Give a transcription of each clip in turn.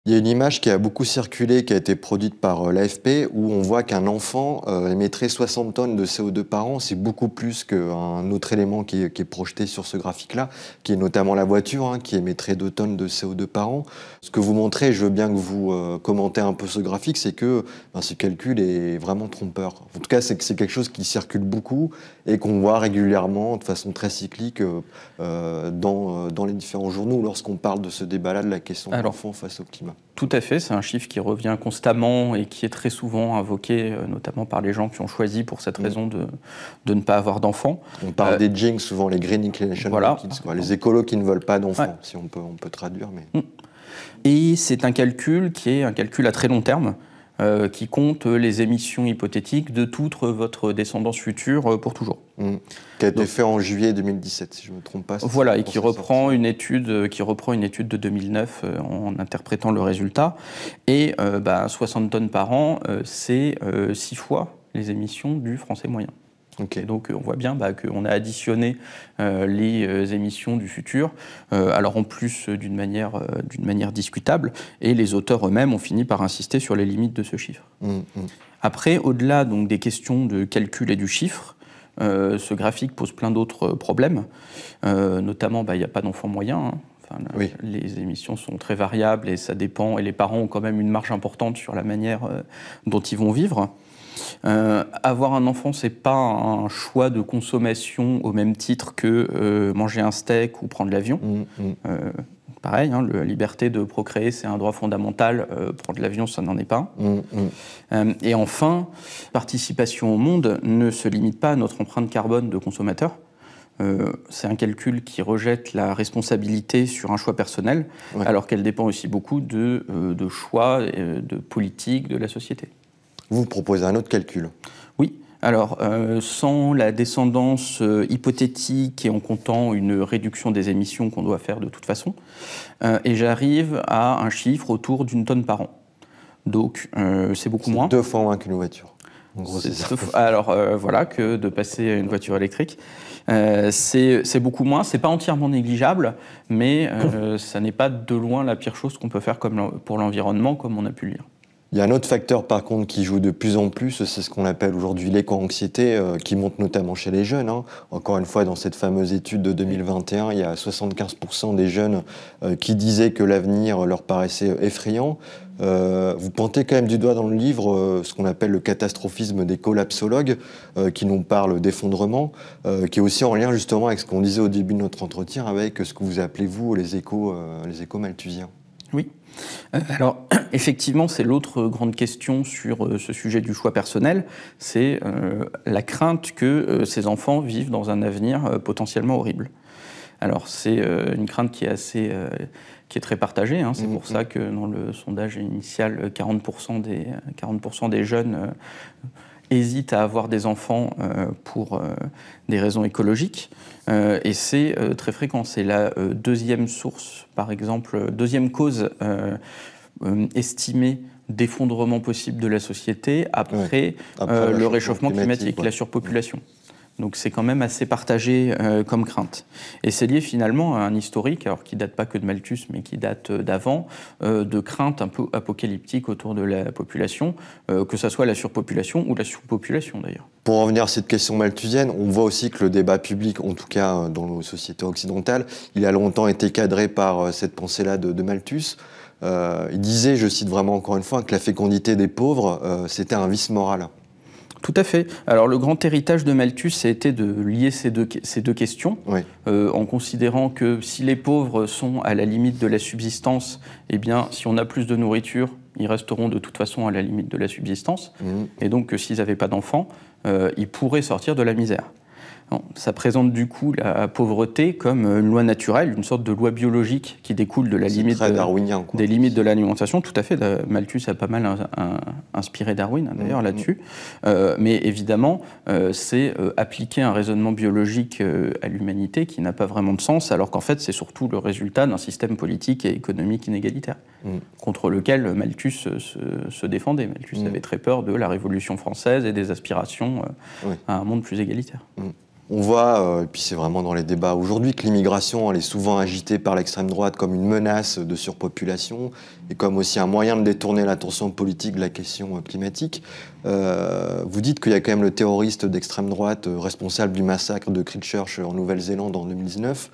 Il y a une image qui a beaucoup circulé, qui a été produite par l'AFP, où on voit qu'un enfant émettrait 60 tonnes de CO2 par an. C'est beaucoup plus qu'un autre élément qui est projeté sur ce graphique-là, qui est notamment la voiture, hein, qui émettrait 2 tonnes de CO2 par an. Ce que vous montrez, je veux bien que vous commentez un peu ce graphique, c'est que ce calcul est vraiment trompeur. En tout cas, c'est quelque chose qui circule beaucoup et qu'on voit régulièrement, de façon très cyclique, dans les différents journaux, lorsqu'on parle de ce débat-là, de la question de l'enfant face au climat. Tout à fait, c'est un chiffre qui revient constamment et qui est très souvent invoqué, notamment par les gens qui ont choisi pour cette raison de ne pas avoir d'enfants. On parle des GING, souvent les Green Inclination Kids, les écolos qui ne veulent pas d'enfants, si on peut traduire. Mais... Et c'est un calcul qui est un calcul à très long terme, qui compte les émissions hypothétiques de toute votre descendance future pour toujours. Qui a été fait en juillet 2017, si je ne me trompe pas. Voilà, et qui reprend une étude de 2009 en interprétant le résultat. Et 60 tonnes par an, c'est 6 fois les émissions du français moyen. Okay. Donc on voit bien qu'on a additionné les émissions du futur, alors en plus d'une manière discutable, et les auteurs eux-mêmes ont fini par insister sur les limites de ce chiffre. Après, au-delà donc des questions de calcul et du chiffre, ce graphique pose plein d'autres problèmes, notamment il n'y a pas d'enfant moyen. Hein. Enfin, les émissions sont très variables et ça dépend, et les parents ont quand même une marge importante sur la manière dont ils vont vivre. Avoir un enfant, c'est pas un choix de consommation au même titre que manger un steak ou prendre l'avion. Pareil, hein, la liberté de procréer, c'est un droit fondamental. Prendre l'avion, ça n'en est pas. Et enfin, participation au monde ne se limite pas à notre empreinte carbone de consommateur. C'est un calcul qui rejette la responsabilité sur un choix personnel, alors qu'elle dépend aussi beaucoup de choix, de politique de la société. Vous proposez un autre calcul. Oui. Alors, sans la descendance hypothétique et en comptant une réduction des émissions qu'on doit faire de toute façon, et j'arrive à un chiffre autour d'1 tonne par an. Donc, c'est beaucoup moins. 2 fois moins qu'une voiture. En gros, c'est ça. Alors, voilà, que de passer à une voiture électrique. C'est beaucoup moins. C'est pas entièrement négligeable, mais ça n'est pas de loin la pire chose qu'on peut faire pour l'environnement, comme on a pu le lire. Il y a un autre facteur, par contre, qui joue de plus en plus, c'est ce qu'on appelle aujourd'hui l'éco-anxiété, qui monte notamment chez les jeunes. Hein. Encore une fois, dans cette fameuse étude de 2021, il y a 75% des jeunes qui disaient que l'avenir leur paraissait effrayant. Vous pointez quand même du doigt dans le livre ce qu'on appelle le catastrophisme des collapsologues, qui nous parle d'effondrement, qui est aussi en lien justement avec ce qu'on disait au début de notre entretien, avec ce que vous appelez, vous, les échos malthusiens. Oui. Alors, effectivement, c'est l'autre grande question sur ce sujet du choix personnel, c'est la crainte que ces enfants vivent dans un avenir potentiellement horrible. Alors, c'est une crainte qui est très partagée, hein. C'est pour ça que dans le sondage initial, 40% des jeunes hésitent à avoir des enfants pour des raisons écologiques. Et c'est très fréquent. C'est la deuxième source, par exemple, deuxième cause estimée d'effondrement possible de la société après le réchauffement climatique, la surpopulation. Donc c'est quand même assez partagé comme crainte. Et c'est lié finalement à un historique, alors qui ne date pas que de Malthus, mais qui date d'avant, de craintes un peu apocalyptiques autour de la population, que ce soit la surpopulation ou la sous-population d'ailleurs. Pour revenir à cette question malthusienne, on voit aussi que le débat public, en tout cas dans nos sociétés occidentales, il a longtemps été cadré par cette pensée-là de Malthus. Il disait, je cite vraiment encore une fois, que la fécondité des pauvres, c'était un vice moral. Tout à fait. Alors le grand héritage de Malthus a été de lier ces deux questions, en considérant que si les pauvres sont à la limite de la subsistance, eh bien si on a plus de nourriture, ils resteront de toute façon à la limite de la subsistance, et donc que s'ils n'avaient pas d'enfants, ils pourraient sortir de la misère. Non, ça présente du coup la pauvreté comme une loi naturelle, une sorte de loi biologique qui découle de la limite des limites de l'alimentation. Tout à fait, Malthus a pas mal inspiré Darwin d'ailleurs là-dessus. Mais évidemment, c'est appliquer un raisonnement biologique à l'humanité qui n'a pas vraiment de sens, alors qu'en fait c'est surtout le résultat d'un système politique et économique inégalitaire, contre lequel Malthus se défendait. Malthus avait très peur de la Révolution française et des aspirations à un monde plus égalitaire. On voit, et puis c'est vraiment dans les débats aujourd'hui, que l'immigration, elle est souvent agitée par l'extrême droite comme une menace de surpopulation et comme aussi un moyen de détourner l'attention politique de la question climatique. Vous dites qu'il y a quand même le terroriste d'extrême droite responsable du massacre de Christchurch en Nouvelle-Zélande en 2019,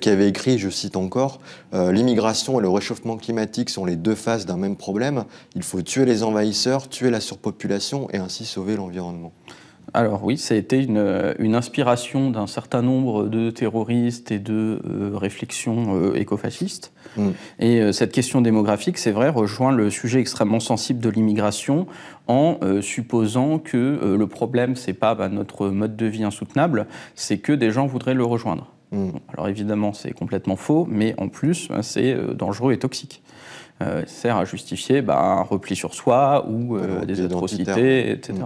qui avait écrit, je cite encore, « L'immigration et le réchauffement climatique sont les deux faces d'un même problème. Il faut tuer les envahisseurs, tuer la surpopulation et ainsi sauver l'environnement. » Alors oui, ça a été une inspiration d'un certain nombre de terroristes et de réflexions écofascistes. Et cette question démographique, c'est vrai, rejoint le sujet extrêmement sensible de l'immigration en supposant que le problème, c'est pas notre mode de vie insoutenable, c'est que des gens voudraient le rejoindre. Bon, alors évidemment, c'est complètement faux, mais en plus, c'est dangereux et toxique. Sert à justifier un repli sur soi ou des atrocités, etc.